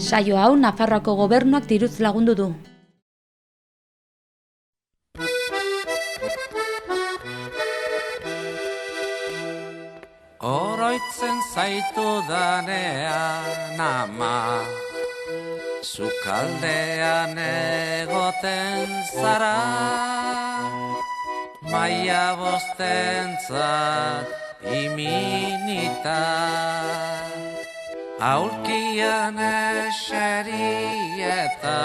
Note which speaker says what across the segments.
Speaker 1: Saio hau Nafarroako gobernuak diruz lagundu du.
Speaker 2: Oroitzen zaitu danean ama, sukaldean egoten zara, maia bostentzat iminita, aulkian eseri eta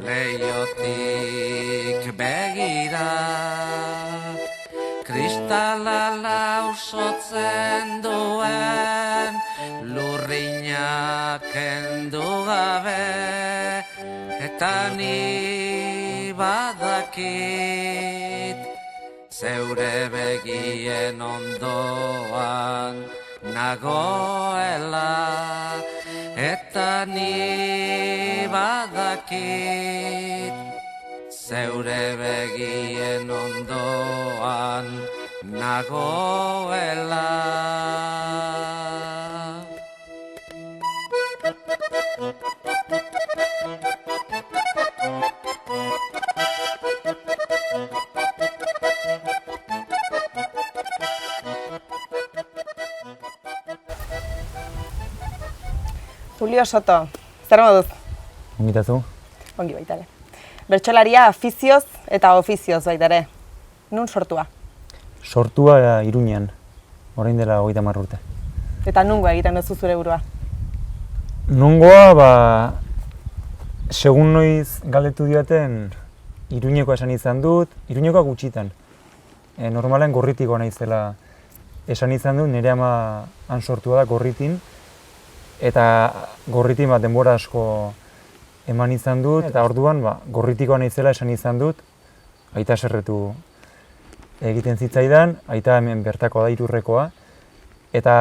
Speaker 2: leiotik begira. Kristala lausotzen duen lurrinak kendu gabe, eta ni badakit zeure begien ondoan nagoela, eta ni badakit zeure begien ondoan nagoela.
Speaker 3: Julio Soto, zer moduz?
Speaker 4: Ongitazu?
Speaker 3: Ongi baita ere. Bertsolaria afizioz eta ofizioz baita ere. Nun sortua?
Speaker 4: Sortua Iruñean, orain dela 30 urte.
Speaker 3: Eta nungoa egiten duzu zure burua?
Speaker 4: Nungoa, segun noiz galdetu dioten, Iruñekoa esan izan dut, Iruñekoa gutxitan. Normalen Gorritikoa naizela esan izan dut, nire ama han sortua da Gorritin, eta Gorritin denbora asko eman izan dut, eta orduan Gorritikoa naizela esan izan dut, aita serretu egiten zitzaidan, aita hemen bertakoa da Irurrekoa, eta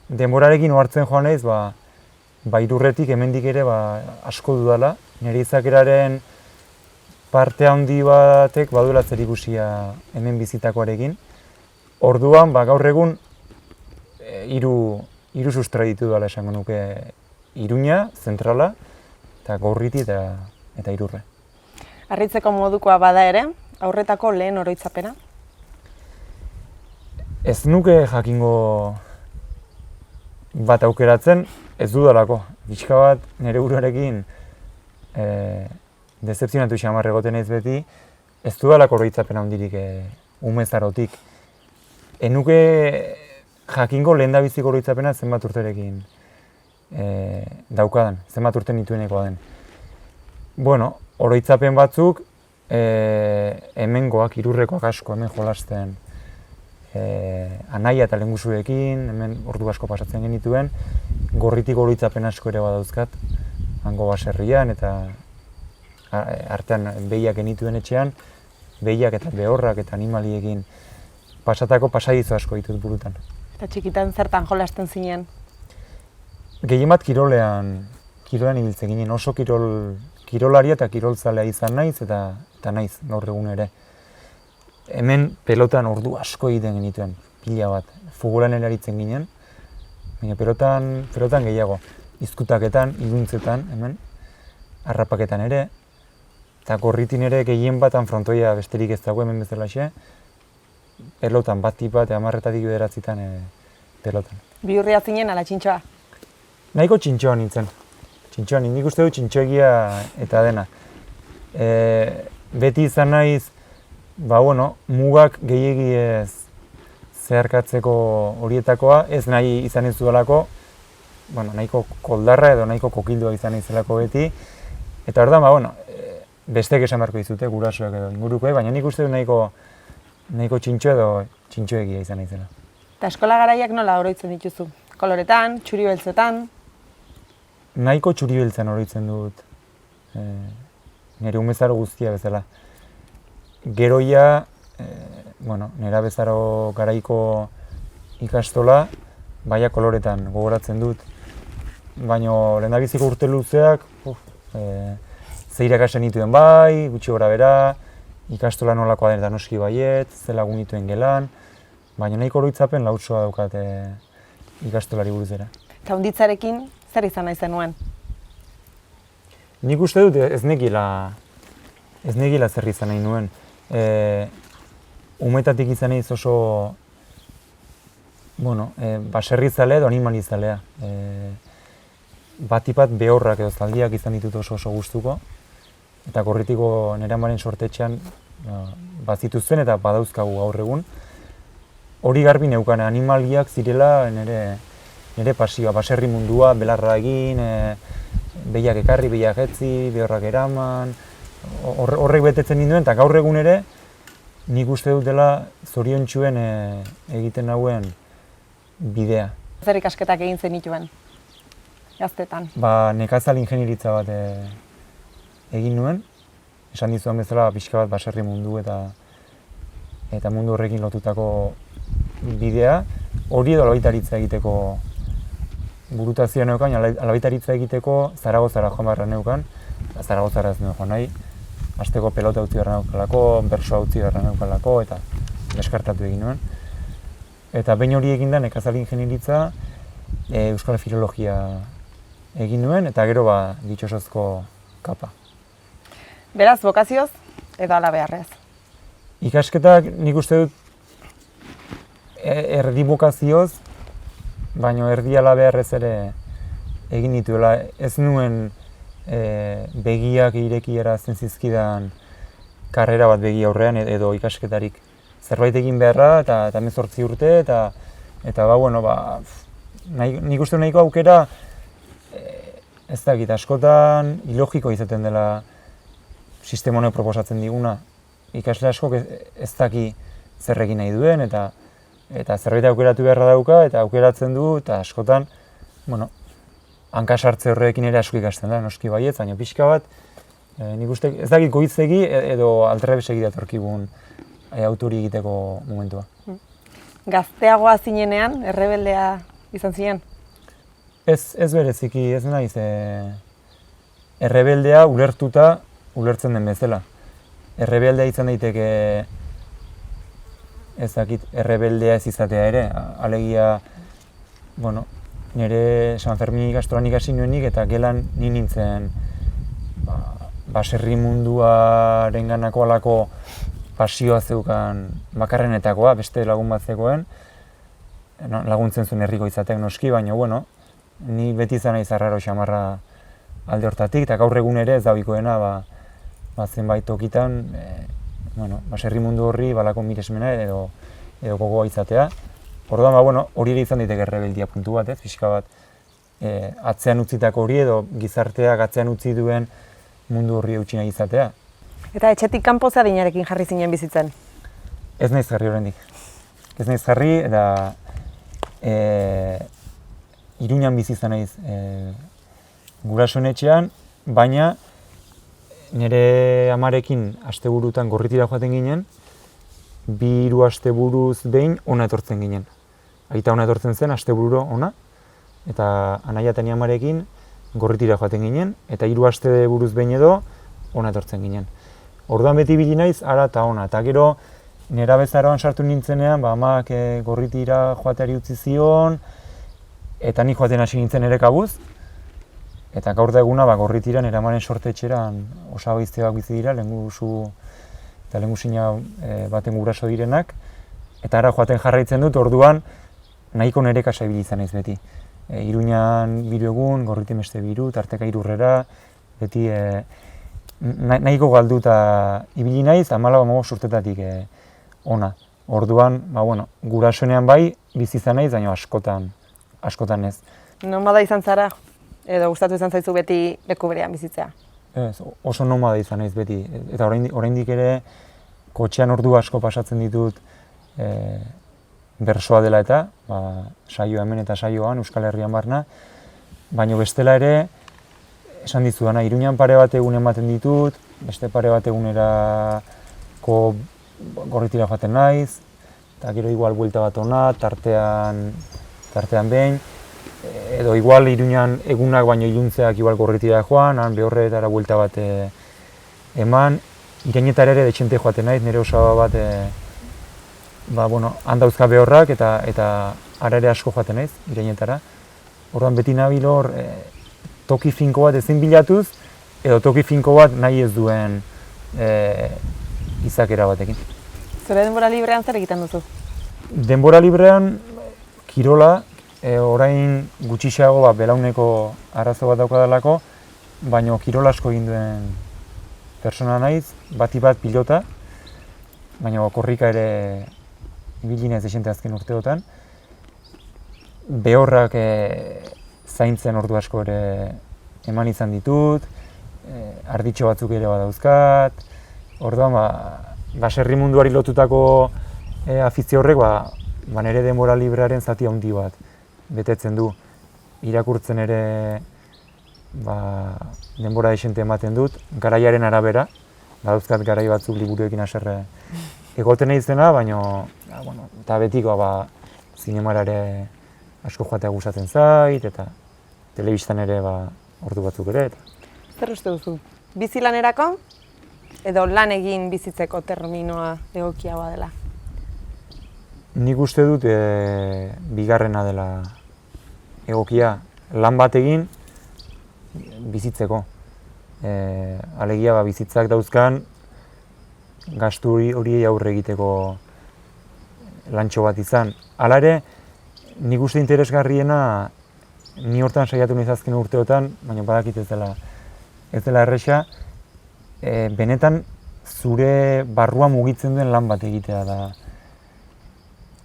Speaker 4: denborarekin ohartzen joan naiz, Irurretik hemendik ere asko dudala, nire izakeraren parte handi batek baduela zerikusia hemen bizitakoarekin. Orduan, gaur egun hiru sustra ditu dela esango nuke, Iruña, zentrala, eta Gorriti eta Irurre.
Speaker 3: Harritzeko modukoa bada ere, aurretako lehen oroitzapena?
Speaker 4: Ez nuke jakingo bat aukeratzen, ez dudalako. Bizka bat nire buruarekin dezepzionatu xamar egoten ez beti, ez dudalako oroitzapena handirik umezarotik. Ez nuke jakingo lehendabiziko oroitzapena zenbat urterekin daukadan, zenbat urte nituenekoa den. Bueno, oroitzapen batzuk hemengoak, Irurrekoak asko, hemen jolasten anaia eta lehengusuekin, hemen ordu asko pasatzen genituen, Gorritiko oroitzapen asko ere badauzkat, hango baserrian eta artean behiak genituen etxean, behiak eta behorrak eta animaliekin pasatako pasadizo asko ditut burutan.
Speaker 3: Eta txikitan zertan jolasten zinen?
Speaker 4: Gehien bat kirolean ibiltzen ginen, oso kirolaria eta kirolzalea izan naiz eta naiz gaur egun ere. Hemen pelotan ordu asko egiten genituen, pila bat. Futbolan aritzen ginen, baina pelotan gehiago. Izkutaketan, iluntzetan, hemen, harrapaketan ere, eta Gorritin ere gehien batan frontoia besterik ez dago hemen bezalaxe, pelotan, bat tipat, 10-etatik 9 pelotan.
Speaker 3: Bihurria zinen ala txintxoa?
Speaker 4: Nahiko txintxoa nintzen. Txintxoa, nik uste du txintxoegia eta dena. Beti izan naiz, mugak gehiegi ez zeharkatzeko horietakoa, ez nahi izan ez dudalako, nahiko koldarra edo nahiko kokildua izan izelako beti. Eta orduan, bestek esan beharko dizute, gurasoak edo ingurukoek, baina nik uste du nahiko txintxo edo txintxoegia izan izela.
Speaker 3: Eta eskola garaiak nola oroitzen dituzu? Koloretan, txuri beltzetan?
Speaker 4: Nahiko txuri beltzen oroitzen dut, nire umezaro guztia bezala. Geroia, nera bezaro garaiko ikastola, baina koloretan gogoratzen dut. Baina lehendabiziko urte luzeak, ze irakasten nituen bai, gutxi gora bera, ikastola nolakoa den eta noski baiet, ze lagun nituen gelan, baina nahiko oroitzapen lautsoa daukat ikastolari buruz dira.
Speaker 3: Eta hunditzarekin zer izan nahi zenuen?
Speaker 4: Nik uste dut ez negiela zer izan nahi nuen. Umetatik izan naiz oso, baserrizale edo animalizalea. Batipat behorrak edo zaldiak izan ditut oso gustuko. Eta Gorritiko nire amaren sortetxean bazituzten eta badauzkagu gaur egun. Hori garbi neukan, animaliak zirela nire pasioa, baserri mundua, belarra egin, behiak ekarri, behiak etzi, behorrak eraman, horrek betetzen ninduen, eta gaur egun ere nik uste dut dela zoriontsuen egiten nauen bidea.
Speaker 3: Zer ikasketak egin zenituen gaztetan?
Speaker 4: Nekazal ingenieritza bat egin nuen, esan dizudan bezala pixka bat baserri mundu eta mundu horrekin lotutako bidea. Hori edo alabaitaritza egiteko burutazioa neukan, alabaitaritza egiteko Zaragozara joan beharra neukan, Zaragozara ez nuen joan nahi, hasteko pelota utzi beharra neukalako, bersoa utzi beharra neukalako, eta deskartatu egin nuen. Eta behin hori eginda nekazal ingenieritza, euskal filologia egin nuen, eta gero ditxosozko kapa.
Speaker 3: Beraz, bokazioz edo ala beharrez?
Speaker 4: Ikasketak nik uste dut erdi bokazioz, baina erdi ala beharrez ere egin dituela. Ez nuen begiak irekiarazten zizkidan karrera bat begi aurrean edo ikasketarik. Zerbait egin beharra eta 18 urte eta nik uste nahiko aukera ez dakit, askotan ilogiko izaten dela sistema honek proposatzen diguna. Ikasle askok ez daki zer egin nahi duen eta zerbait aukeratu beharra dauka eta aukeratzen du eta askotan, hanka sartze horrekin ere asko ikasten da, noski baietz, baina pixka bat, nik uste ez dakit goitzegi edo aldrebes datorkigun autori egiteko momentua.
Speaker 3: Gazteagoa zinenean, errebeldea izan zinen?
Speaker 4: Ez bereziki, ez naiz errebeldea ulertzen den bezala. Errebeldea izan daiteke ez dakit, errebeldea ez izatea ere, alegia, nire San Fermin ikastolan ikasi nuenik eta gelan ni nintzen baserri munduaren ganako alako pasioa zeukan bakarrenetakoa, beste lagun bat zegoen, laguntzen zuen herriko izateak noski, baina ni beti izan naiz arraro xamarra alde hortatik, eta gaur egun ere ez dabikoena zenbait tokitan, baserri mundu horri balako miresmena edo gogoa izatea. Orduan, hori ere izan daiteke errebeldia puntu bat, pixka bat atzean utzitako hori edo gizarteak atzean utzi duen mundu horri eutsi nahi izatea.
Speaker 3: Eta etxetik kanpo ze adinarekin jarri zinen bizitzen?
Speaker 4: Ez naiz jarri oraindik. Ez naiz jarri eta Iruñan bizi izan naiz gurasoen etxean, baina nire amarekin asteburutan Gorritira joaten ginen, 2 asteburuz behin hona etortzen ginen. Aita hona etortzen zen, astebururo hona, eta anaia eta ni amarekin Gorritira joaten ginen, eta 3 asteburuz behin edo hona etortzen ginen. Orduan beti ibili naiz ara eta hona, eta gero nerabezaroan sartu nintzenean, amak Gorritira joateari utzi zion, eta ni joaten hasi nintzen ere kabuz, eta gaur da eguna Gorritira nire amaren sortetxeran osabaizteak bizi dira, lehengusu eta lehengusina baten guraso direnak, eta ara joaten jarraitzen dut, orduan nahiko nire kasa ibili izan naiz beti. Iruñan 3 egun, Gorritin beste 3, tarteka 3 urrera, beti nahiko galduta ibili naiz, 14-15 urtetatik ona. Orduan, gurasoenean bai, bizi izan naiz, baina askotan ez.
Speaker 3: Nomada izan zara, edo gustatu izan zaizu beti leku berean bizitzea?
Speaker 4: Ez, oso nomada izan naiz beti, eta oraindik ere kotxean ordu asko pasatzen ditut bersoa dela eta, saioa hemen eta saioan, Euskal Herrian barna, baina bestela ere, esan dizudana, Iruñan pare bat egun ematen ditut, beste pare bat egunerako Gorritira joaten naiz, eta gero igual buelta bat ona, tartean behin, edo igual Iruñan egunak baino iluntzeak igual Gorritira joan, han behorretara buelta bat eman, Irainetara ere detxente joaten naiz, nire osaba bat handauzka behorrak eta ara ere asko joaten naiz, Irainetara. Orduan beti nabil hor, toki finko bat ezin bilatuz, edo toki finko bat nahi ez duen izakera batekin.
Speaker 3: Zure denbora librean zer egiten duzu?
Speaker 4: Denbora librean kirola, orain gutxixeago belauneko arazo bat daukadalako, baina kirola asko egin duen pertsona naiz, bati bat pilota, baina korrika ere ibilinez desente azken urteotan. Behorrak zaintzen ordu asko ere eman izan ditut, arditxo batzuk ere badauzkat, orduan baserri munduari lotutako afizio horrek nire denbora librearen zati handi bat betetzen du. Irakurtzen ere denbora desente ematen dut, garaiaren arabera, badauzkat garai batzuk liburuekin haserre egoten izena, baina eta betiko zinemara ere asko joatea gustatzen zait, eta telebistan ere ordu batzuk ere.
Speaker 3: Zer uste duzu? Bizi lanerako edo lan egin bizitzeko terminoa egokiagoa dela?
Speaker 4: Nik uste dut bigarrena dela egokia, lan bat egin bizitzeko. Alegia bizitzak dauzkan gastu horiei aurre egiteko lantxo bat izan. Hala ere, nik uste interesgarriena ni hortan saiatu naiz azken urteotan, baina badakit ez dela erresa, benetan zure barrua mugitzen duen lan bat egitea da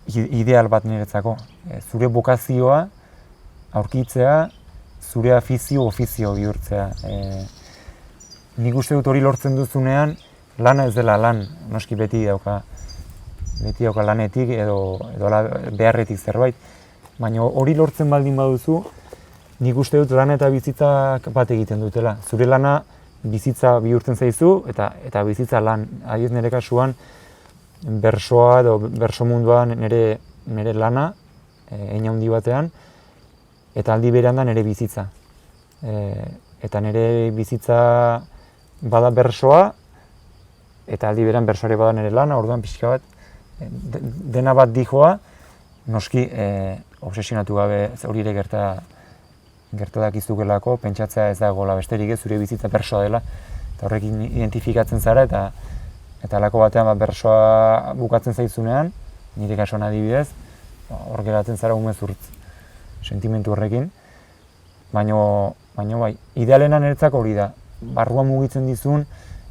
Speaker 4: ideal bat niretzako. Zure bokazioa aurkitzea, zure ofizio bihurtzea. Nik uste dut hori lortzen duzunean, lana ez dela lan, noski beti dauka lanetik edo beharretik zerbait, baina hori lortzen baldin baduzu, nik uste dut lana eta bizitzak bat egiten dutela. Zure lana bizitza bihurtzen zaizu eta bizitza lan. Adiez nire kasuan, bersoa edo berso munduan nire lana, hein handi batean, eta aldi berean da nire bizitza. Eta nire bizitza bada bersoa, eta aldi berean bersoare bada nire lana, orduan pixka bat, dena bat dijoa, noski obsesionatu gabe hori ere gerta dakizukelako, pentsatzea ez dagoela besterik ez, zure bizitza bersoa dela, eta horrekin identifikatzen zara, eta halako batean bersoa bukatzen zaizunean, nire kasuan adibidez, hor geratzen zara umezurtz sentimentu horrekin, baina bai, idealena niretzako hori da, barruan mugitzen dizun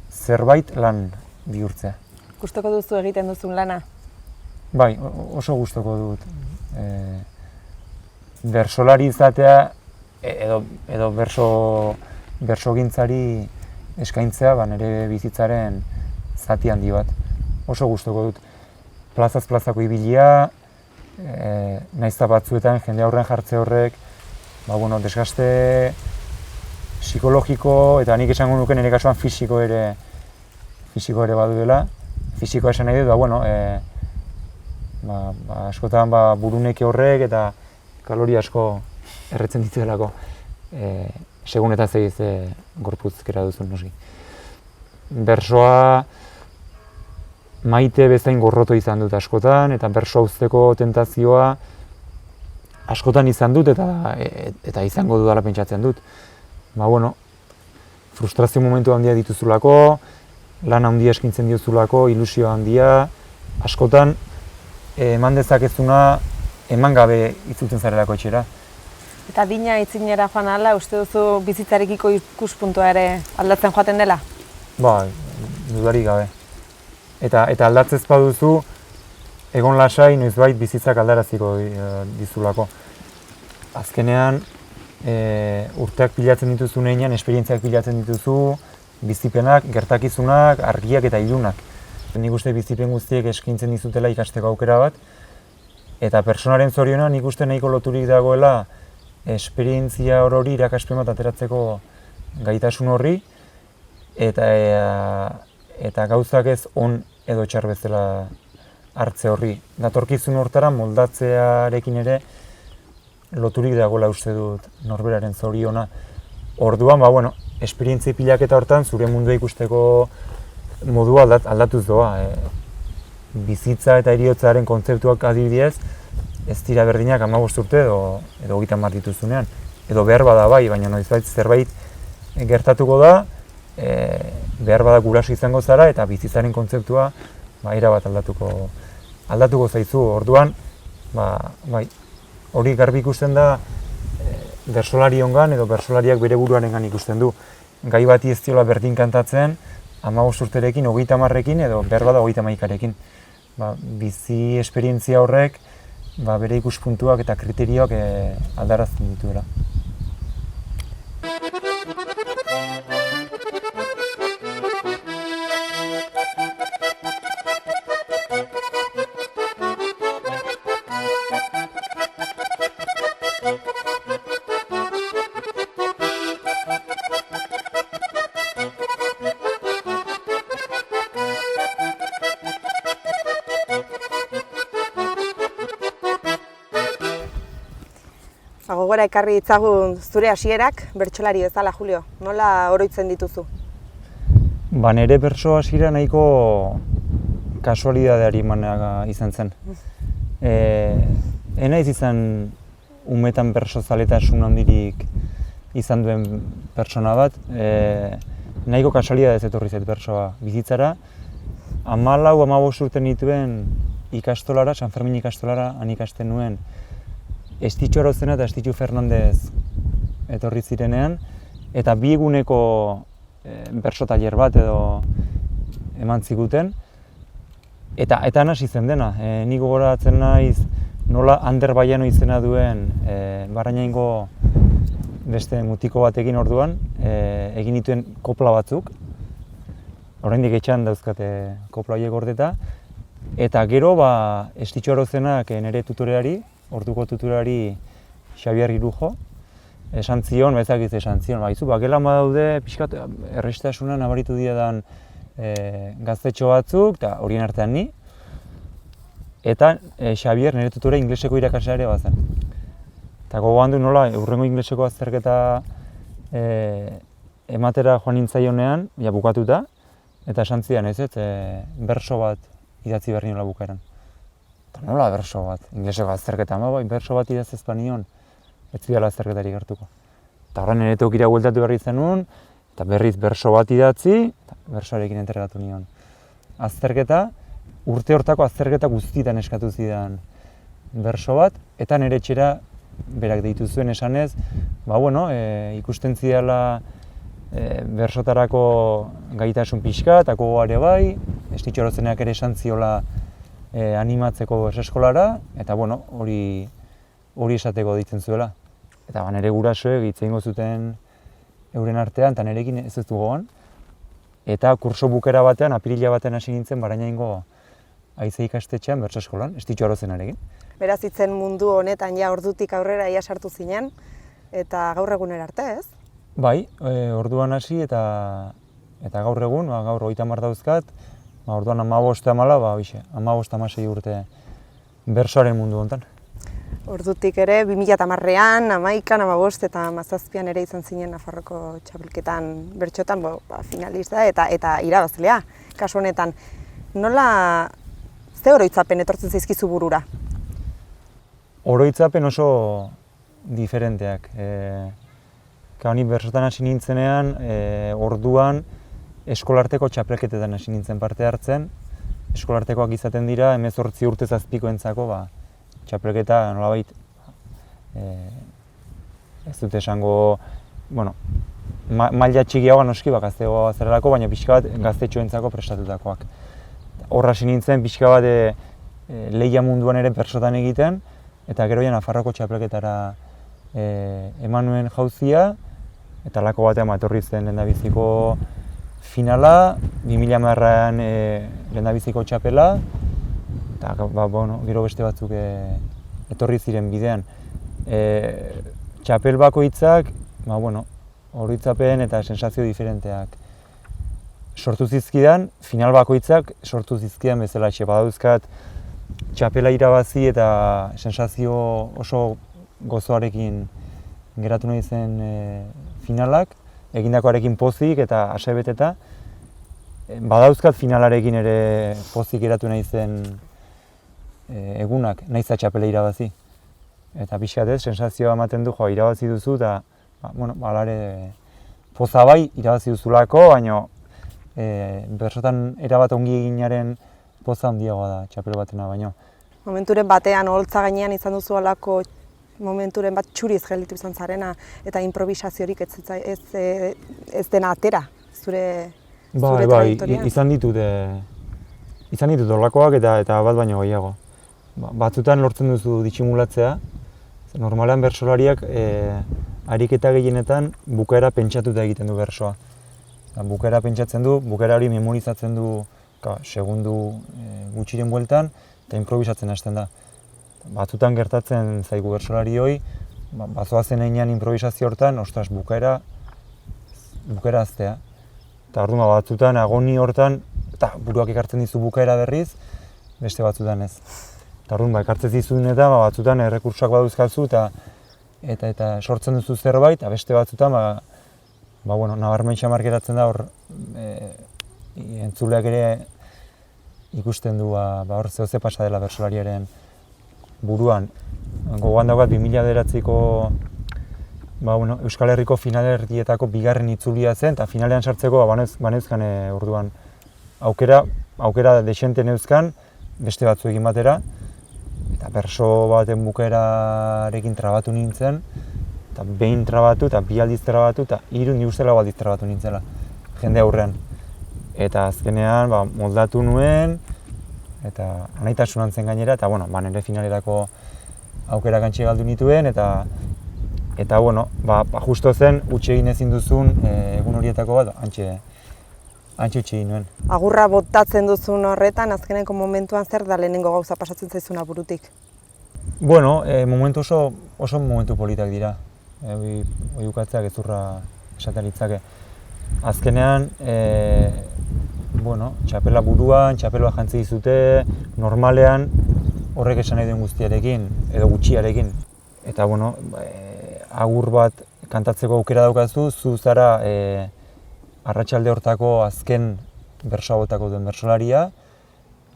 Speaker 4: zerbait lan bihurtzea.
Speaker 3: Gustoko duzu egiten duzun lana?
Speaker 4: Bai, oso gustoko dut. Bersolari izatea edo bersogintzari eskaintzea nire bizitzaren zati handi bat. Oso gustoko dut. Plazaz plazako ibilia, naizta batzuetan jende aurren jartze horrek, desgaste psikologiko eta nik esango nuke nire kasuan fisiko ere baduela. Fisikoa esan nahi dut, askotan buruneke horrek eta kalori asko erretzen dituelako, segun eta zeiz gorputzkera duzun noski. Bersoa maite bezain gorroto izan dut askotan, eta bersoa uzteko tentazioa askotan izan dut eta izango dudala pentsatzen dut. Frustrazio momentu handia dituzulako, lan handia eskintzen diozulako, ilusio handia, askotan eman dezakezuna eman gabe itzultzen zarelako etxera.
Speaker 3: Eta dina itzinera joan ahala, uste duzu bizitzarekiko ikuspuntua ere aldatzen joaten dela?
Speaker 4: Bai, dudarik gabe. Eta aldatzez baduzu, egon lasai noizbait bizitzak aldaraziko dizulako. Azkenean, urteak pilatzen dituzunean, esperientziak pilatzen dituzu, bizipenak, gertakizunak, argiak eta ilunak. Nik uste bizipen guztiek eskintzen dizutela ikasteko aukera bat, eta pertsonaren zoriona nik uste nahiko loturik dagoela esperientzia hori irakaspen bat ateratzeko gaitasun horri, eta gauzak ez on edo txar bezala hartze horri. Datorkizun hortara moldatzearekin ere loturik dagoela uste dut norberaren zoriona. Orduan, esperientzia pilaketa hortan zure mundua ikusteko modua aldatuz doa. Bizitza eta heriotzaren kontzeptuak adibidez, ez dira berdinak 15 urte edo 30 dituzunean. Edo behar bada bai, baina noizbait zerbait gertatuko da, behar bada guraso izango zara eta bizitzaren kontzeptua erabat aldatuko zaizu. Orduan, bai, hori garbi ikusten da bertsolari ongan edo bertsolariak bere buruarengan ikusten du. Gai bati ez diola berdin kantatzen, 15 urterekin, 30ekin edo behar bada 31ekin. Bizi esperientzia horrek bere ikuspuntuak eta kriterioak aldarazten dituela.
Speaker 3: Gogora ekarri ditzagun zure hasierak bertsolari bezala, Julio. Nola oroitzen dituzu?
Speaker 4: Nire bertso hasiera nahiko kasualidadeari izan zen. Naiz izan umetan bertso zaletasun handirik izan duen pertsona bat. Nahiko kasualidadez etorri zait bertsoa bizitzara. 14-15 urte nituen ikastolara, San Fermin ikastolara, han ikasten nuen Estitxu Arozena eta Estitxu Fernandez etorri zirenean, eta 2 eguneko bertso tailer bat edo eman ziguten, eta hasi zen dena. Ni gogoratzen naiz nola Ander Baiano izena duen Barrainaingo beste mutiko batekin orduan, egin dituen kopla batzuk, oraindik etxean dauzkate kopla horiek gordeta, eta gero Estitxu Arozenak nire tutoreari, orduko tutorari Xabier Irujo, esan zion, izu bakelan badaude pixkat errestasuna nabaritu diedan gaztetxo batzuk, eta horien artean ni, eta Xabier nire tutore ingleseko irakaslea ere bazen. Eta gogoan du nola, hurrengo ingleseko azterketa ematera joan nintzaionean, bukatuta, eta esan zidan berso bat idatzi behar niola bukaeran. Eta nola berso bat, ingleseko azterketa, berso bat idaz ez banion, ez zidala azterketarik hartuko. Eta horren nire tokira bueltatu behar izan nuen, eta berriz berso bat idatzi, eta bersoarekin entregatu nion. Azterketa, urte hortako azterketa guztietan eskatu zidan berso bat, eta nire etxera berak deitu zuen esanez, ikusten zidala bersotarako gaitasun pixka, eta gogoare bai, Estitxu Arozenak ere esan ziola animatzeko eskolara, eta hori esateko deitzen zuela. Eta nire gurasoek hitz egingo zuten euren artean, eta nirekin ez du gogoan. Eta kurso bukera batean, apirila batean hasi nintzen Barrainaingo haize ikastetxean bertso eskolan, Estitxu Arozenarekin.
Speaker 3: Beraz hitzen mundu honetan ordutik aurrera sartu zinen, eta gaur egunera arte, ez?
Speaker 4: Bai, orduan hasi eta gaur egun, gaur 30 dauzkat, orduan 15-16 urte bersoaren mundu honetan.
Speaker 3: Ordutik ere, 2010an, 11an, 15 eta 17an ere izan zinen Nafarroko txapelketan bertsotan finalista eta irabazlea. Kasu honetan, nola, ze oroitzapen etortzen zaizkizu burura?
Speaker 4: Oroitzapen oso diferenteak. Ni bersotan hasi nintzenean, orduan eskolarteko txapelketetan hasi nintzen parte hartzen. Eskolartekoak izaten dira, 18 urte zazpikoentzako txapelketa nolabait ez dut esango, maila txikiagoa noski gazteagoa zerelako, baina pixka bat gaztetxoentzako prestatutakoak. Horra hasi nintzen pixka bat lehia munduan ere bersotan egiten, eta gero Nafarroko txapelketara eman nuen jauzia, eta lako batean etorri zen lehendabiziko finala, 2010an lehendabiziko txapela, eta gero beste batzuk etorri ziren bidean. Txapel bakoitzak, oroitzapen eta sensazio diferenteak sortu zizkidan, final bakoitzak sortu zizkidan bezala badauzkat txapela irabazi eta sensazio oso gozoarekin geratu nahi zen finalak, egindakoarekin pozik eta asebeteta. Badauzkat finalarekin ere pozik geratu nahi zen egunak, nahiz eta txapela irabazi. Eta pixkat ez, sensazioa ematen du, irabazi duzu eta alare poza bai irabazi duzulako, baina bersotan erabat ongi eginaren poza handiagoa da txapel batena baino.
Speaker 3: Momenturen batean, oholtza gainean izan duzu halako momenturen bat txuriz gelditu izan zarena, eta improvisaziorik ez dena atera, zure trajektorian?
Speaker 4: Izan ditut horlakoak eta bat baino gehiago. Batzutan lortzen duzu ditsimulatzea, normalean bertsolariak ariketa gehienetan bukaera pentsatuta egiten du bersoa. Bukaera pentsatzen du, bukaera hori memorizatzen du segundu gutxiren bueltan eta improvisatzen hasten da. Batzutan gertatzen zaigu bertsolarioi, bazoazen heinean improvisazio hortan, ostras, bukaera aztea. Eta orduan batzutan agoni hortan, eta buruak ekartzen dizu bukaera berriz, beste batzutan ez. Eta orduan ekartzen dizuen eta batzutan errekurtsoak baduzkazu eta sortzen duzu zerbait, eta beste batzutan nabarmen xamar geratzen da hor entzuleak ere ikusten du hor zehose pasa dela bertsolariaren buruan. Gogoan daukat 2009ko Euskal Herriko finalerdietako bigarren itzulia zen, eta finalean sartzeko baneuzkan orduan aukera desente neuzkan beste batzuekin batera, eta berso baten bukaerarekin trabatu nintzen, eta behin trabatu, eta bi aldiz trabatu, eta hiru nik uste lau aldiz trabatu nintzela, jende aurrean. Eta azkenean moldatu nuen, eta anaitasunan zen gainera, eta nire finalerako aukera gantxe galdu nituen, eta justo zen, utxe egin ezin duzun egun horietako bat, hantxe utxe egin nuen.
Speaker 3: Agurra botatzen duzun horretan, azkeneko momentuan zer da lehenengo gauza pasatzen zaizuna burutik?
Speaker 4: Momentu oso momentu politak dira. Oiukatzea gezurra esaten litzake. Azkenean, txapela buruan, txapela jantzi dizute, normalean horrek esan nahi duen guztiarekin, edo gutxiarekin. Eta agur bat kantatzeko aukera daukazu, zu zara arratsalde hortako azken bersoa botako duen bersolaria.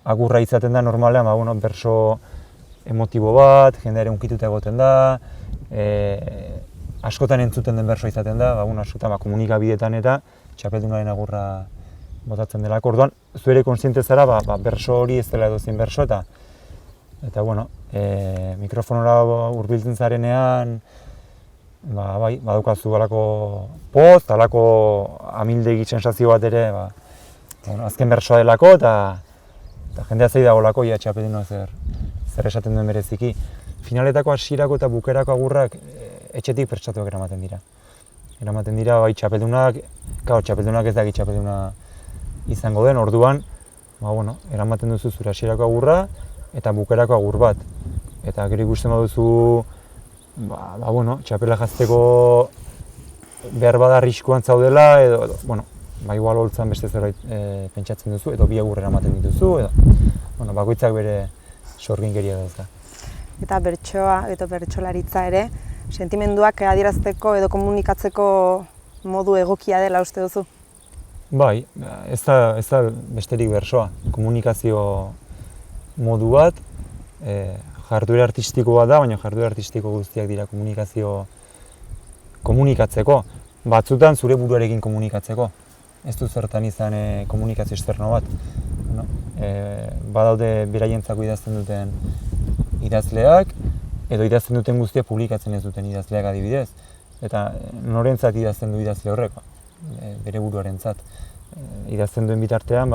Speaker 4: Agurra izaten da normalean, berso emotibo bat, jendearen unkituta egoten da, askotan entzuten den bersoa izaten da, askotan komunikabideetan eta txapeldunaren agurra botatzen delako. Orduan, zu ere kontziente zara, berso hori ez dela edozein berso eta mikrofonora hurbiltzen zarenean, badaukazu halako poz, halako amildegi sensazio bat ere, azken bersoa delako eta jendea zei dagoelako, txapelduna zer esaten duen bereziki. Finaletako hasierako eta bukerako agurrak etxetik pertsatuak eramaten dira. Eramaten dira, txapeldunak ez daki txapelduna izango den, orduan, eramaten duzu zure hasierako agurra eta bukerako agur bat. Eta gero ikusten baduzu, txapela jazteko behar bada arriskuan zaudela, edo, igual holtzan beste zerbait pentsatzen duzu, edo bi agur eramaten dituzu, edo, bakoitzak bere sorginkeria da ez da.
Speaker 3: Eta bertsoa edo bertsolaritza ere, sentimenduak adierazteko edo komunikatzeko modu egokia dela uste duzu?
Speaker 4: Bai, ez da besterik bersoa. Komunikazio modu bat, jarduera artistikoa da, baina jarduera artistiko guztiak dira komunikatzeko. Batzutan zure buruarekin komunikatzeko. Ez du zertan izan komunikazio esterno bat. Badaude beraientzako idazten duten idazleak, edo idazten duten guztiak publikatzen ez duten idazleak adibidez. Eta norentzat idazten du idazle horrek? Bere buruarentzat. Idazten duen bitartean,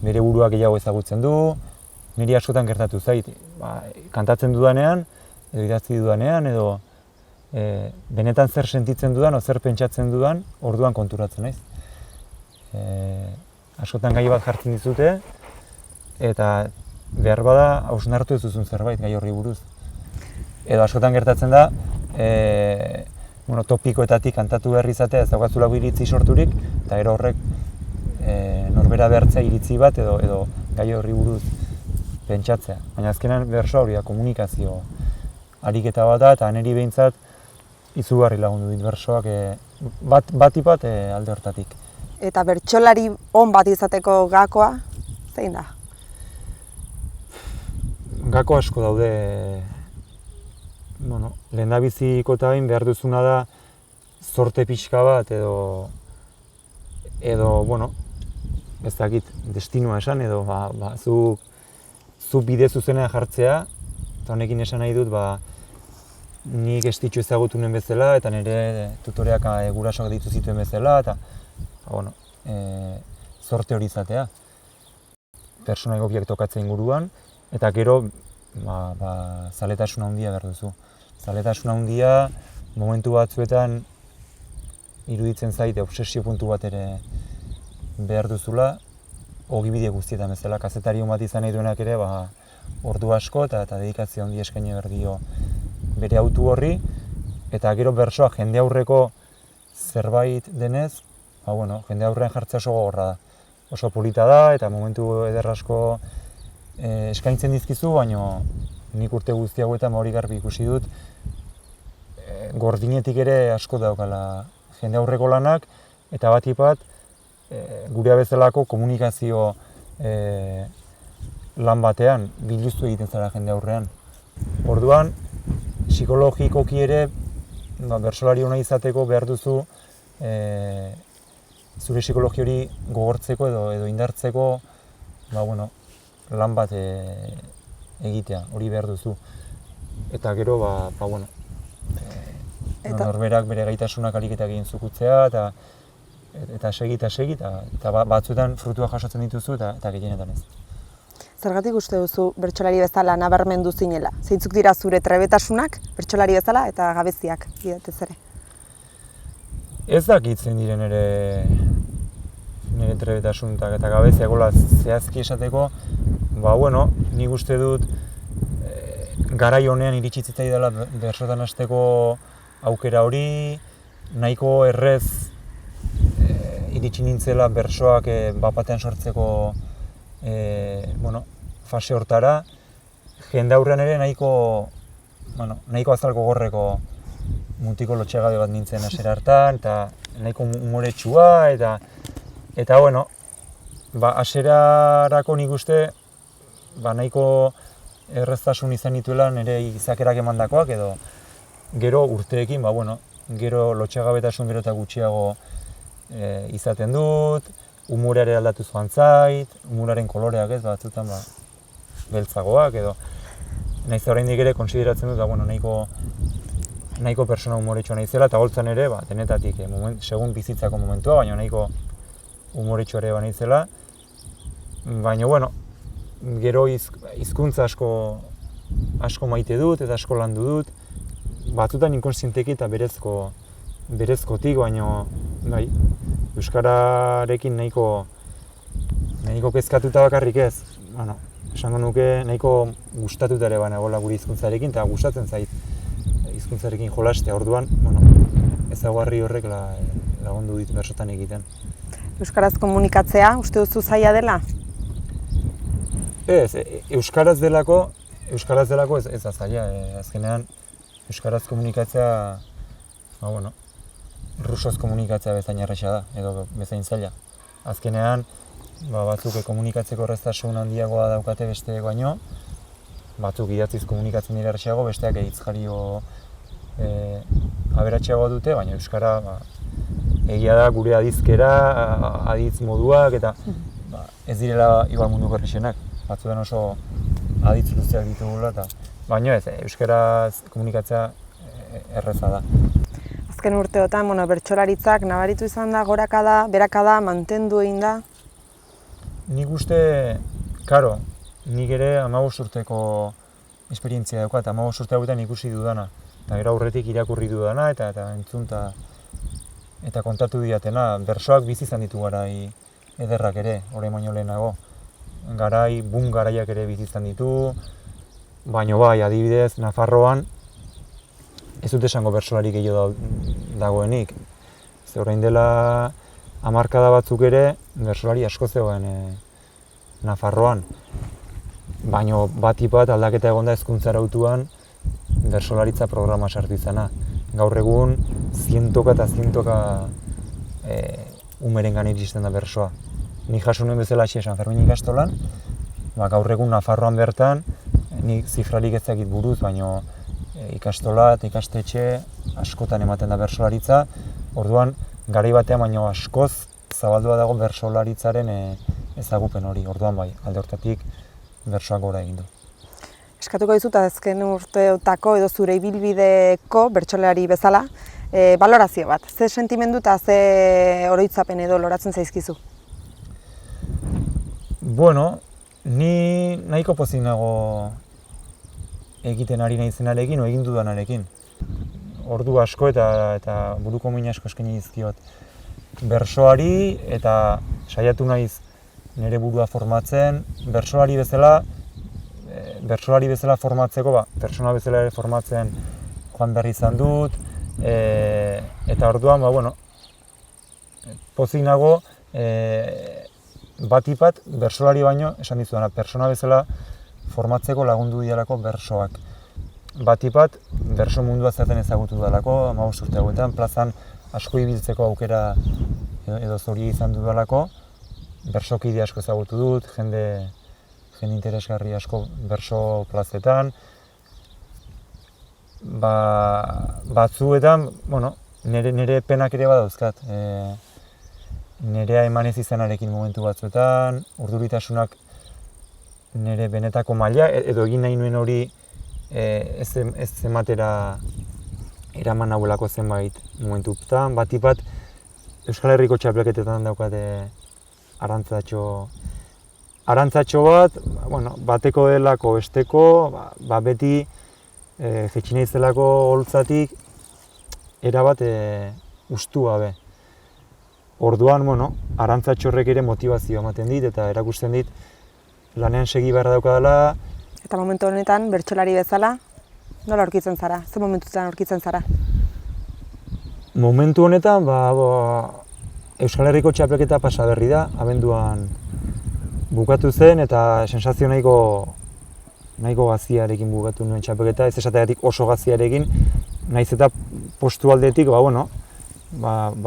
Speaker 4: bere burua gehiago ezagutzen du, niri askotan gertatu zait. Kantatzen dudanean, edo idatzi dudanean, edo benetan zer sentitzen dudan, o zer pentsatzen dudan, orduan konturatzen naiz. Askotan gai bat jartzen dizute, eta behar bada hausnartu ez duzun zerbait gai horri buruz. Edo askotan gertatzen da, topikoetatik kantatu behar izatea ez daukazulako iritzi sorturik, eta gero horrek norbera behartzea iritzi bat edo gai horri buruz pentsatzea. Baina azkenan bersoa hori da, komunikazio ariketa bat da, eta niri behintzat izugarri lagundu dit bersoak bat alde hortatik.
Speaker 3: Eta bertsolari on bat izateko gakoa, zein da?
Speaker 4: Gako asko daude, lehendabiziko eta behin behar duzuna da zorte pixka bat edo bueno, ez dakit, destinua esan edo zu bide zuzenean jartzea, eta honekin esan nahi dut nik estitxu ezagutunen bezala eta nire tutoreak gurasoak ditu zituen bezala eta bueno, zorte hori izatea. Pertsona egokiak tokatzen inguruan eta gero zaletasuna handia behar duzu. Zaletasuna handia momentu batzuetan iruditzen zaite obsesio puntu bat ere behar duzula ogibide guztietan bezala. Kazetari bat izan nahi duenak ere ordu asko eta dedikazio handia eskaini behar dio bere autu horri eta gero bertsoa jende aurreko zerbait denez, jende aurrean jartzea oso gogorra da. Oso polita da eta momentu eder asko eskaintzen dizkizu, baina nik urte guzti hauetan hori garbi ikusi dut gordinetik ere asko daukala jende aurreko lanak eta batipat gure bezalako komunikazio lan batean biluztu egiten zara jende aurrean. Orduan, psikologikoki ere bertsolari ona izateko behar duzu zure psikologi hori gogortzeko edo indartzeko lan bat egitea, hori behar duzu. Eta gero, norberak bere gaitasunak ariketa egin zukutzea eta segi eta batzuetan frutua jasotzen dituzu eta gehienetan ez.
Speaker 3: Zergatik uste duzu bertsolari bezala nabarmendu zinela? Zeintzuk dira zure trebetasunak bertsolari bezala eta gabeziak bidatez ere?
Speaker 4: Ez dakit zein diren nire trebetasun eta gabezia gola zehazki esateko, nik uste dut garai honean iritsi zitzaidala bertsotan hasteko aukera hori, nahiko errez iritsi nintzela bertsoak bat-batean sortzeko fase hortara, jende aurrean ere nahiko azalko gorreko mutiko lotxegabe bat nintzen hasiera hartan, eta nahiko umoretsua, eta hasierarako nik uste nahiko erreztasun izan nituela nire izakerak emandakoak, edo gero urteekin, gero lotxegabetasun gero eta gutxiago izaten dut, umoreare aldatu zoan zait, umoraren koloreak ez, batzutan beltzagoak, edo nahiz oraindik ere konsideratzen dut nahiko persona umoretsua naizela, eta holtzan ere, denetatik, segun bizitzako momentua, baina nahiko umoretsua ere naizela. Baina, gero hizkuntza asko maite dut eta asko landu dut, batzutan inkonsienteki eta berezkotik, baina euskararekin nahiko kezkatuta bakarrik ez. Esango nuke nahiko gustatuta ere banagoela gure hizkuntzarekin eta gustatzen zait hizkuntzarekin jolastea. Orduan, ezaugarri horrek lagundu dit bertsotan egiten.
Speaker 3: Euskaraz komunikatzea uste duzu zaila dela?
Speaker 4: Ez, euskaraz delako ez da zaila. Azkenean, euskaraz komunikatzea, rusoz komunikatzea bezain erraza da, edo bezain zaila. Azkenean, batzuk komunikatzeko erraztasun handiagoa daukate besteek baino, batzuk idatziz komunikatzen dira errazago, besteak hitzjario aberatsagoa dute, baina euskara egia da gure adizkera, aditz moduak, eta ez direla igual munduko errazenak. Batzuetan oso aditz luzeak ditugula, baina ez, euskaraz komunikatzea erraza da.
Speaker 3: Azken urteotan, bertsolaritzak nabaritu izan da, gorakada, berakada, mantendu egin da?
Speaker 4: Nik uste, nik ere 15 urteko esperientzia daukat, 15 urte hauetan ikusi dudana. Eta gero aurretik irakurri dudana eta entzun eta kontatu diatena. Bertsoak bizi izan ditu garai ederrak ere, orain baino lehenago. Garaiak ere bizi izan ditu, baina adibidez, Nafarroan ez dut esango bertsolari gehiago dagoenik. Orain dela hamarkada batzuk ere bertsolari asko zegoen Nafarroan. Baina batipat aldaketa egonda hezkuntza arautuan bertsolaritza programa sartu izana. Gaur egun zientoka eta zientoka umerengan iristen da bertsoa. Ni jaso nuen bezala San Fermin ikastolan, gaur egun Nafarroan bertan, nik zifrarik ez dakit buruz, baina ikastola eta ikastetxe askotan ematen da bertsolaritza, Orduan, garai batean baino askoz zabaldua dago bertsolaritzaren ezagupen hori. Orduan bai, alde hortatik bertsoak gora egin du.
Speaker 3: Eskatuko dizut azken urteotako edo zure ibilbideko bertsolari bezala, balorazio bat. Ze sentimendu eta ze oroitzapen edo loratzen zaizkizu?
Speaker 4: Bueno, ni nahiko pozik nago egiten ari naizenarekin, egin dudanarekin. Ordu asko eta buruko min asko eskaini dizkiot bertsoari eta saiatu naiz nire burua formatzen, bertsolari bezala formatzeko, pertsona bezala ere formatzen joan behar izan dut, eta orduan, pozik nago batipat bertsolari baino, esan dizudana, pertsona bezala formatzeko lagundu dialako bertsoak. Batipat, bertso mundua zerten ezagutu dudalako, 15 urte hauetan, plazan asko ibiltzeko aukera edo zori izan dudalako, bertsokide asko ezagutu dut, jende interesgarri asko bertso plazetan. Batzuetan, nire penak ere badauzkat. Nerea eman ez izanarekin momentu batzuetan, urduritasunak nire benetako maila, edo egin nahi nuen hori ez zematera eraman nahuelako zenbait momentuetan. Batipat, Euskal Herriko txapelketetan daukate arantzatxo bat, bateko delako besteko, beti jetxi naizelako holtzatik erabat ustu gabe. Orduan, arantzatxo horrek ere motivazioa ematen dit eta erakusten dit lanean segi beharra daukadala.
Speaker 3: Eta momentu honetan, bertsolari bezala, nola aurkitzen zara? Ze momentutan aurkitzen zara?
Speaker 4: Momentu honetan, Euskal Herriko txapelketa pasa berri da, abenduan bukatu zen eta sensazio nahiko gaziarekin bukatu nuen txapelketa, ez esateagatik oso gaziarekin, nahiz eta postu aldetik,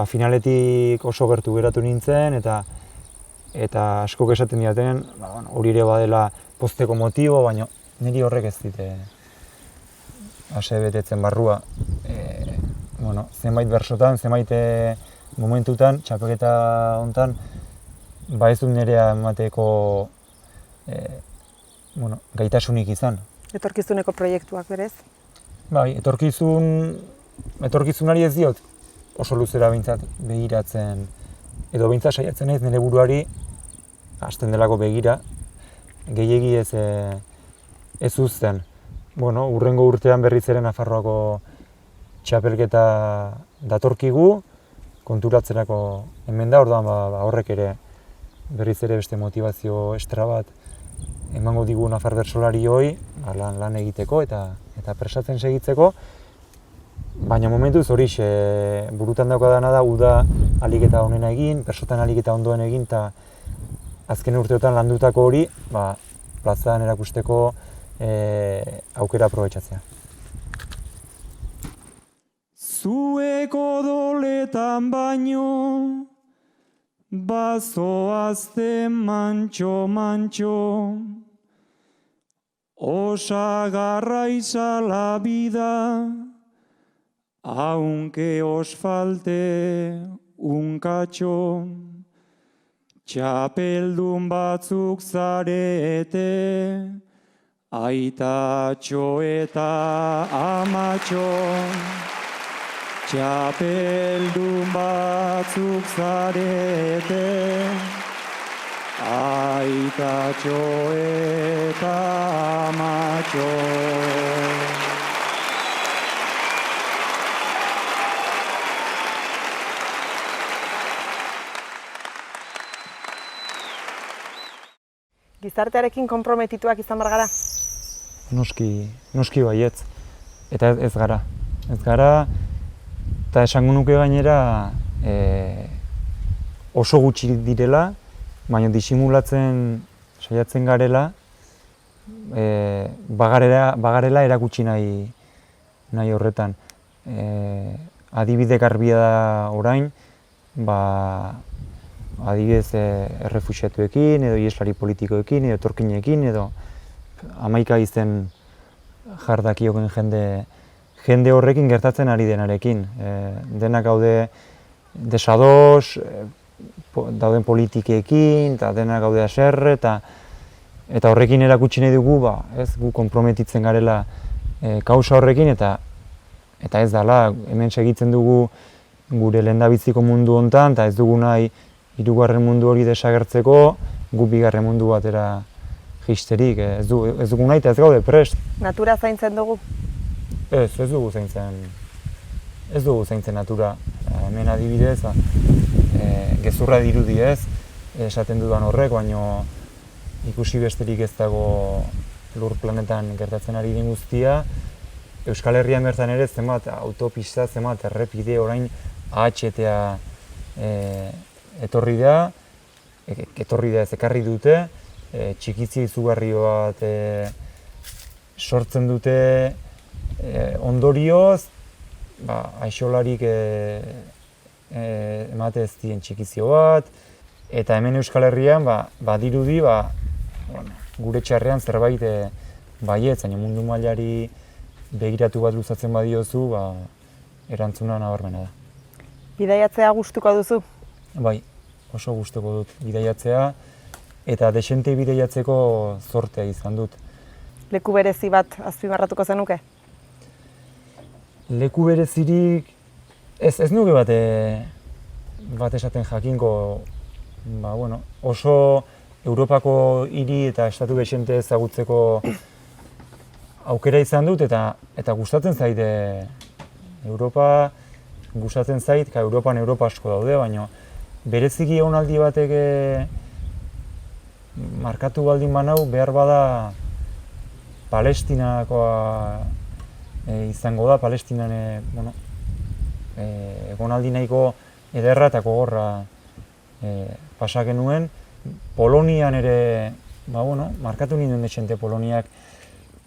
Speaker 4: finaletik oso gertu geratu nintzen eta askok esaten diaten, hori ere badela pozteko motibo, baina niri horrek ez dit ase betetzen barrua. Zenbait bersotan, zenbait momentutan, txapelketa honetan, ez dut nirea emateko gaitasunik izan.
Speaker 3: Etorkizuneko proiektuak berez?
Speaker 4: Bai, etorkizunari ez diot oso luzera behintzat begiratzen, edo behintzat saiatzen naiz nire buruari hasten delako begira, gehiegi ez uzten. Hurrengo urtean berriz ere Nafarroako txapelketa datorkigu, konturatzerako hemen da, orduan horrek ere berriz ere beste motivazio estra bat emango digu nafar bertsolarioi lan egiteko eta presatzen segitzeko. Baina momentuz horixe burutan daukadana da uda ahalik eta onena egin, bersotan ahalik eta ondoen egin eta azken urteotan landutako hori plazan erakusteko aukera aprobetxatzea. Zuek odoletan baino bazoazte mantxo, osagarra izala bida, aunque os falte un cacho, txapeldun batzuk zarete, aitatxo eta amatxo. Txapeldun batzuk zarete, aitatxo eta amatxo.
Speaker 3: Gizartearekin konprometituak izan behar gara?
Speaker 4: Noski baietz, eta ez gara. Eta esango nuke gainera oso gutxi direla, baina disimulatzen saiatzen garela, bagarela erakutsi nahi horretan. Adibide garbia da orain, adibidez errefuxiatuekin, edo ieslari politikoekin, edo etorkinekin, edo 11 izen jardakioken jende horrekin gertatzen ari denarekin. Denak gaude desados, dauden politikekin, eta dena gaude haserre, eta horrekin erakutsi nahi dugu, gu konprometitzen garela kausa horrekin, eta ez dala, hemen segitzen dugu gure lehendabiziko mundu hontan, eta ez dugu nahi hirugarren mundu hori desagertzeko, gu bigarren mundu batera jisterik, ez dugu nahi eta ez gaude prest.
Speaker 3: Natura zaintzen dugu?
Speaker 4: Ez dugu zaintzen. Ez dugu zaintzen natura. Hemen adibidez, gezurra dirudi ez, esaten dudan horrek, baino ikusi besterik ez dago lur planetan gertatzen ari den guztia. Euskal Herrian bertan ere zenbat autopista, zenbat errepide orain AHTA etorri da ez ekarri dute, txikitzi izugarri bat sortzen dute ondorioz, aixolarik emate ez dien txikizio bat, eta hemen Euskal Herrian badirudi gure txarrean zerbait baietz, baina mundu mailari begiratu bat luzatzen badiozu, erantzuna nabarmena da.
Speaker 3: Bidaiatzea gustuko duzu?
Speaker 4: Bai, oso gustuko dut bidaiatzea, eta desente bidaiatzeko zortea izan dut.
Speaker 3: Leku berezi bat azpimarratuko zenuke?
Speaker 4: Leku berezirik ez nuke bat esaten jakinko, oso Europako hiri eta estatu desente ezagutzeko aukera izan dut, eta gustatzen zait Europa, gustatzen zait, Europan Europa asko daude, baina bereziki egonaldi batek markatu baldin banau, behar bada Palestinakoa izango da, Palestinan egonaldi nahiko ederra eta gogorra pasa genuen. Polonian ere, markatu ninduen desente Poloniak,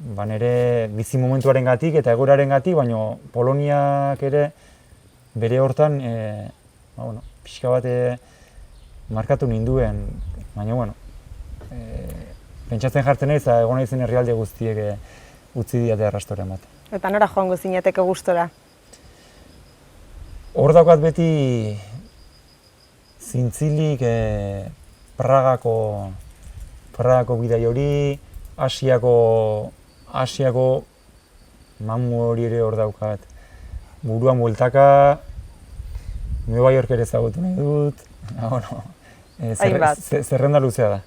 Speaker 4: nire bizi momentuaren gatik eta egoeraren gatik, baina Poloniak ere bere hortan, pixka bat markatu ninduen, baina, pentsatzen jartzen naiz, egon naizen herrialde guztiek utzi diate arrastoren bat.
Speaker 3: Eta nora joango zineteke gustora?
Speaker 4: Hor daukat beti zintzilik Pragako bidai hori, Asiako mamu hori ere hor daukat. Buruan bueltaka, Nueva York ere ezagutu nahi dut, zerrenda luzea da.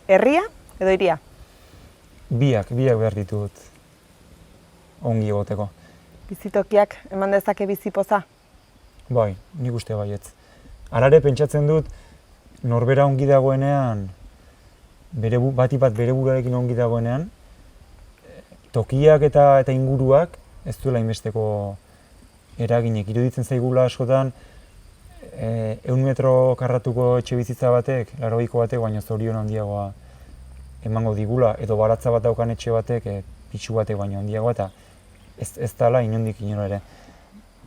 Speaker 3: Herria edo hiria?
Speaker 4: Biak behar ditut ongi egoteko.
Speaker 3: Bizitokiak eman dezake bizipoza?
Speaker 4: Bai, nik uste baietz. Halare pentsatzen dut, norbera ongi dagoenean, bati bat bere buruarekin ongi dagoenean, tokiak eta inguruak ez duela inbesteko eraginek. Iruditzen zaigula askotan, 100 metro karratuko etxe bizitza batek, 80ko batek, baina zorion handiagoa emango digula, edo baratza bat daukan etxe batek, pitxu batek baino handiagoa, eta ez dela inondik inora ere.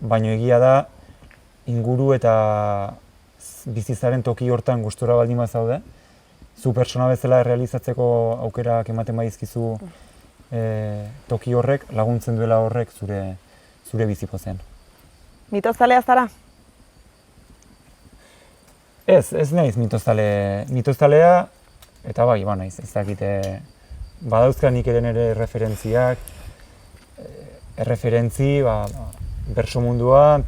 Speaker 4: Baina egia da, inguru eta bizitzaren toki hortan gustura baldin bazaude, zu pertsona bezala realizatzeko aukerak ematen badizkizu toki horrek, laguntzen duela horrek zure bizipozen.
Speaker 3: Mitozalea zara?
Speaker 4: Ez naiz mitozalea, eta bai, naiz, ez dakite, badauzkanik ere nire referentziak, bertso munduan,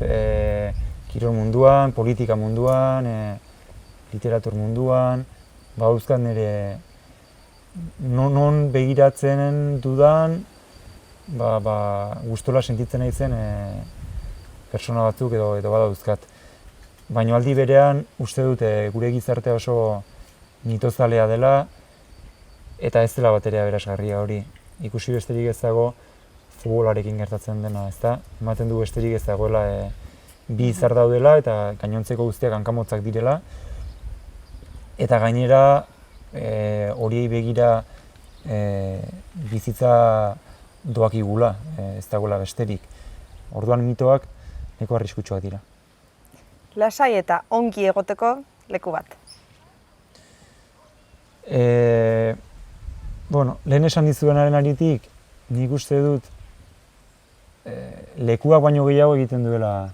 Speaker 4: kirol munduan, politika munduan, literatur munduan, badauzkat nire non begiratzen dudan, gustola sentitzen naizen pertsona batzuk edo badauzkat. Baina aldi berean uste dute gure gizartea oso mitozalea dela eta ez dela bateria aberasgarria hori. Ikusi besterik ez dago futbolarekin gertatzen dena, ezta? Ematen du besterik ez dagoela bi izar daudela eta gainontzeko guztiak hankamotzak direla. Eta gainera horiei begira bizitza doakigula, ez dagoela besterik. Orduan mitoak nahiko arriskutsuak dira.
Speaker 3: Lasai eta ongi egoteko leku bat.
Speaker 4: Lehen esan dizuenaren aritik, nik uste dut lekuak baino gehiago egiten duela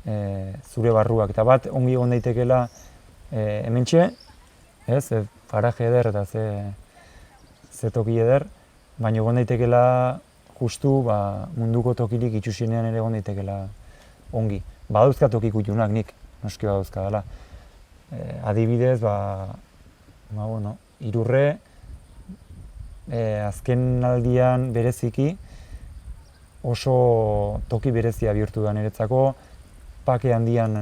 Speaker 4: zure barruak. Eta bat ongi egon daitekeela hementxe, ez, paraje eder eta ze toki eder, baina egon daitekeela justu munduko tokirik itxusienean ere egon daitekeela ongi. Badauzka toki kutxunak nik, noski badauzka dela. Adibidez, Irurre, azken aldian bereziki oso toki berezia bihurtu da niretzako, pake handian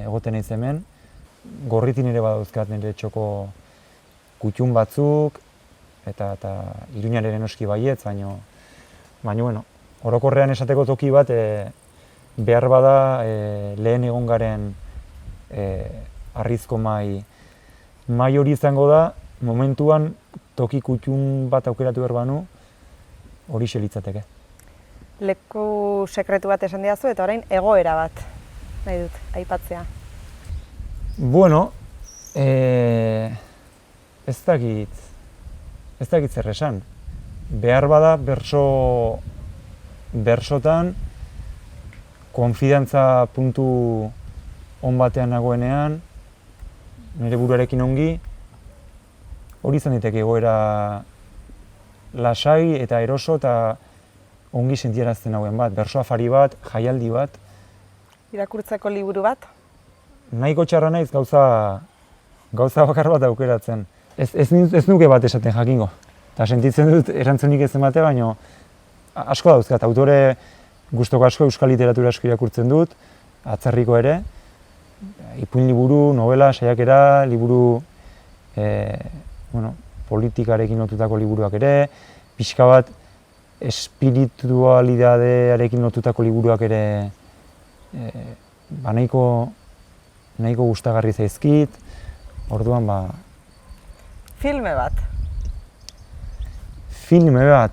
Speaker 4: egoten naiz hemen. Gorritin ere badauzkat nire txoko kutxun batzuk, eta Iruñan ere noski baietz, baina bueno, orokorrean esateko toki bat behar bada lehen egon garen harrizko mai hori izango da, momentuan toki kutxun bat aukeratu behar banu, hori litzateke.
Speaker 3: Leku sekretu bat esan didazu eta orain egoera bat nahi dut aipatzea.
Speaker 4: Bueno, ez dakit zer esan. Behar bada bersotan konfidantza puntu on batean nagoenean, nire buruarekin ongi, hori izan diteke egoera lasai eta eroso eta ongi sentiarazten nagoen bat, berso afari bat, jaialdi bat.
Speaker 3: Irakurtzeko liburu bat?
Speaker 4: Nahiko txarra naiz gauza bakar bat aukeratzen. Ez nuke bat esaten jakingo. Eta sentitzen dut erantzunik ez emate, baina asko dauzkat. Autore gustoko asko euskal literatura asko irakurtzen dut, atzerriko ere. Ipuin liburu, novela, saiakera, liburu politikarekin lotutako liburuak ere, pixka bat espiritualidadearekin lotutako liburuak ere nahiko gustagarri zaizkit, orduan
Speaker 3: Filme bat?
Speaker 4: Filme bat?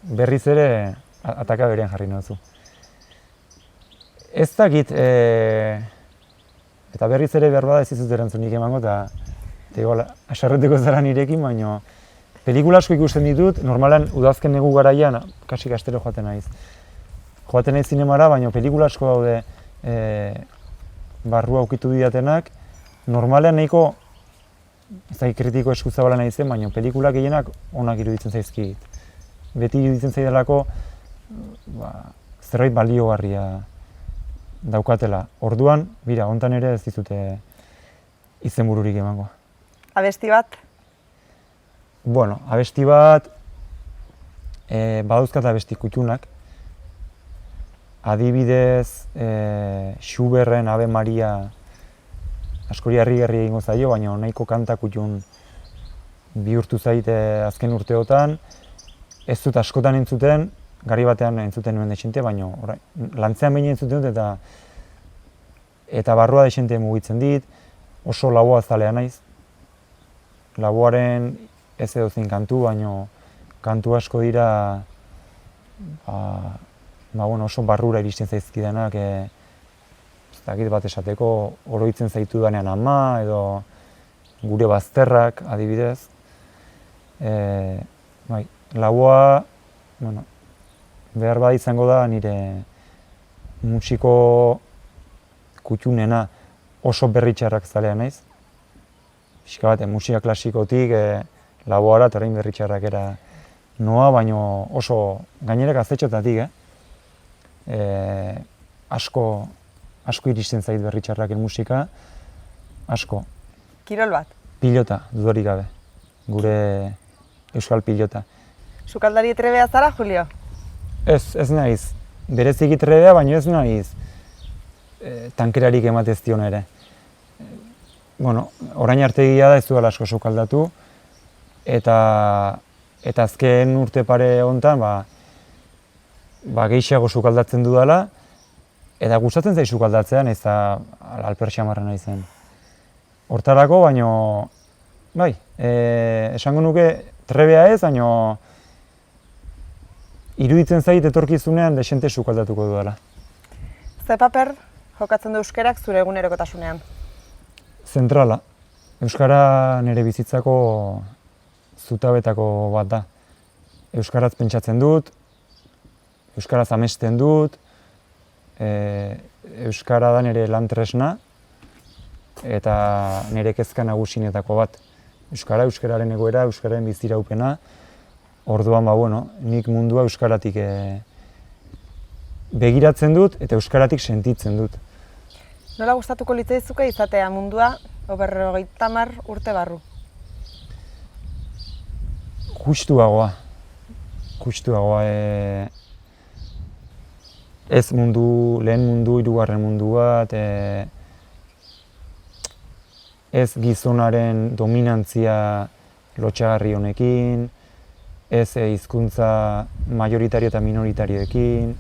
Speaker 4: Berriz ere ataka berean jarri nahuzu. Ez dakit, eta berriz ere behar bada ez dizut erantzunik emango, eta asarreteko zara nirekin, baina pelikula asko ikusten ditut, normalan udazken negu garaian, kasi kastero joaten naiz. Joaten naiz zinemara, baina pelikula asko daude barrua ukitu didatenak, normalean nahiko, ez da kritiko eskuzabala naizen, baina pelikula gehienak onak iruditzen zaizkit. Beti iruditzen zaidalako zerbait baliogarria daukatela. Orduan, bira, hontan ere ez dizute izenbururik emango.
Speaker 3: Abesti bat?
Speaker 4: Bueno, abesti bat, badauzkat abesti kutxunak. Adibidez, Schuberren Ave Maria askori harrigarri egingo zaio, baina nahiko kanta kutxun bihurtu zaite azken urteotan. Ez dut askotan entzuten, gari batean entzuten nuen desente, baina lantzean behin entzuten dut eta barrua desente mugitzen dit, oso laboa zalea naiz. Laboaren ez edozein kantu, baina kantu asko dira oso barrura iristen zaizkidenak, ez dakit bat esateko, oroitzen zaitu danean ama edo gure bazterrak adibidez. Laboa, behar bada izango da nire musiko kutxunena, oso berritxarrak zalea naiz. Pixka bat, musika klasikotik laboara eta orain berritxarrak era noa, baina oso gainerek gaztetxotatik, asko iristen zait berritxarraken musika, asko.
Speaker 3: Kirol bat?
Speaker 4: Pilota, dudarik gabe, gure euskal pilota.
Speaker 3: Sukaldari trebea zara, Julio?
Speaker 4: Ez naiz. Bereziki trebea, baina ez naiz tankerarik ematez dion ere. Orain arte egia da ez duela asko sukaldatu, eta azken urte pare honetan gehiago sukaldatzen dudala, eta gustatzen zait sukaldatzea, nahiz eta alper xamarra naizen. Hortarako, baina, esango nuke trebea ez, baina iruditzen zait etorkizunean desente sukaldatuko dudala.
Speaker 3: Ze paper jokatzen du euskerak zure egunerokotasunean?
Speaker 4: Zentrala. Euskara nire bizitzako zutabetako bat da. Euskaraz pentsatzen dut, euskaraz amesten dut, euskara da nire lan tresna, eta nire kezka nagusienetako bat. Euskararen egoera, euskararen biziraupena, orduan, nik mundua euskaratik begiratzen dut eta euskaratik sentitzen dut.
Speaker 3: Nola gustatuko litzaizuke izatea mundua 50 urte barru?
Speaker 4: Justuagoa. Ez lehen mundu, hirugarren mundu bat, ez gizonaren dominantzia lotsagarri honekin, ez hizkuntza majoritario eta minoritarioekin,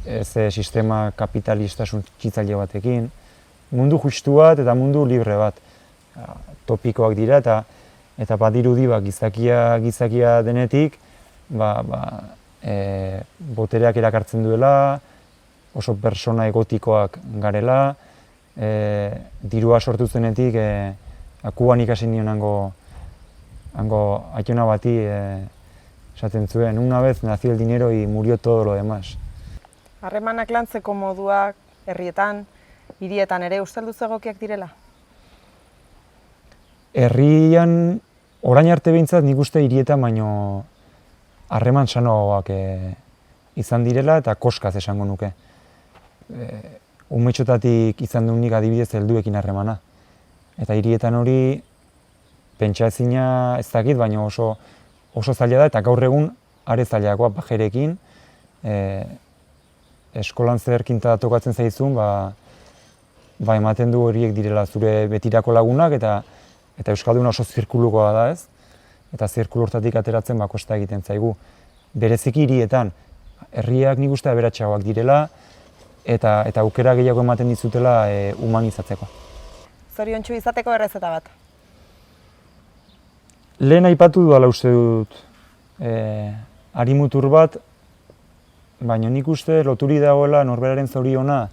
Speaker 4: ez sistema kapitalista suntsitzaile batekin. Mundu justu bat eta mundu libre bat. Topikoak dira eta badirudi gizakia denetik botereak erakartzen duela, oso persona egotikoak garela, dirua sortu zenetik akuan ikasi nion hango aitona bati esaten zuen, una vez nació el dinero y murió todo lo demás.
Speaker 3: Harremanak lantzeko moduak herrietan, hirietan ere uste duzu egokiak direla?
Speaker 4: Herrian, orain arte behintzat nik uste hirietan baino harreman sanoagoak izan direla eta koskaz esango nuke. Umetxotatik izan dut nik adibidez helduekin harremana. Eta hirietan hori pentsa ezina ez dakit, baina oso zaila da eta gaur egun are zailagoa bajerekin. Eskolan zerkinta tokatzen zaizun, ematen du horiek direla zure betirako lagunak eta euskalduna oso zirkulukoa da ez. Eta zirkulu hortatik ateratzen kosta egiten zaigu. Bereziki hirietan, herriak nik uste aberatsagoak direla eta aukera gehiago ematen dizutela humanizatzeko.
Speaker 3: Zoriontsu izateko errezeta bat?
Speaker 4: Lehen aipatu dudala uste dut harimutur bat, baina nik uste loturi dagoela norberaren zoriona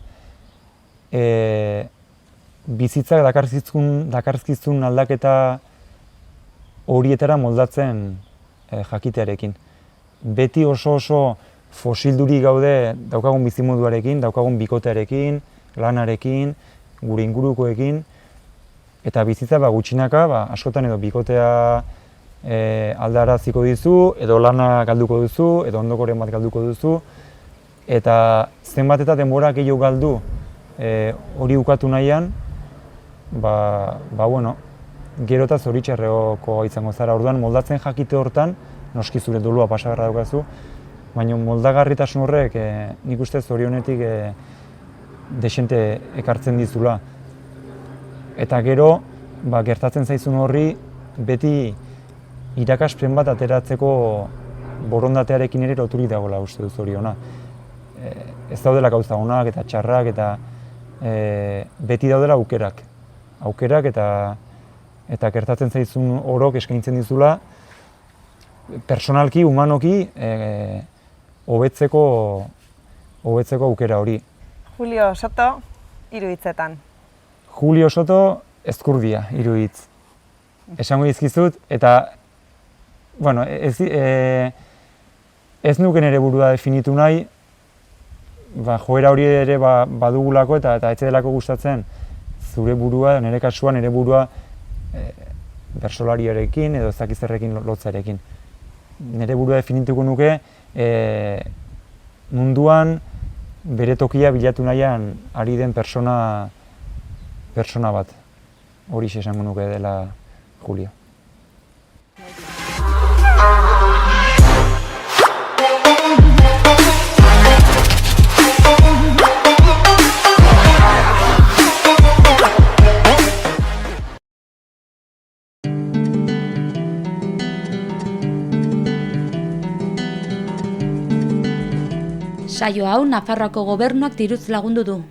Speaker 4: bizitzak dakarzkizun aldaketa horietara moldatzen jakitearekin. Beti oso fosilduri gaude daukagun bizimoduarekin, daukagun bikotearekin, lanarekin, gure ingurukoekin, eta bizitza gutxinaka askotan edo bikotea aldaraziko dizu, edo lana galduko duzu, edo ondokoren bat galduko duzu, eta zenbat eta denbora gehiago galdu hori ukatu nahian, gero eta zoritxarreoko izango zara. Orduan moldatzen jakite hortan, noski zure dolua pasagarra daukazu, baina moldagarritasun horrek nik uste zorionetik desente ekartzen dizula. Eta gero, gertatzen zaizun horri, beti irakaspen bat ateratzeko borondatearekin ere loturik dagoela uste dut zoriona. Ez daudela gauza onak eta txarrak eta beti daudela aukerak eta gertatzen zaizun orok eskaintzen dizula personalki, humanoki, hobetzeko aukera hori.
Speaker 3: Julio Soto, 3 hitzetan.
Speaker 4: Julio Soto, ezkurdia, 3 hitz. Esango dizkizut, eta ez nuken ere burua definitu nahi, joera hori ere badugulako eta ez delako gustatzen zure burua, nire kasuan nire burua bersolariarekin edo ezakizerrekin lotzarekin. Nire burua definituko nuke munduan bere tokia bilatu nahian ari den persona bat. Horixe esango nuke dela Julio.
Speaker 1: Saio hau Nafarroako Gobernuak diruz lagundu du.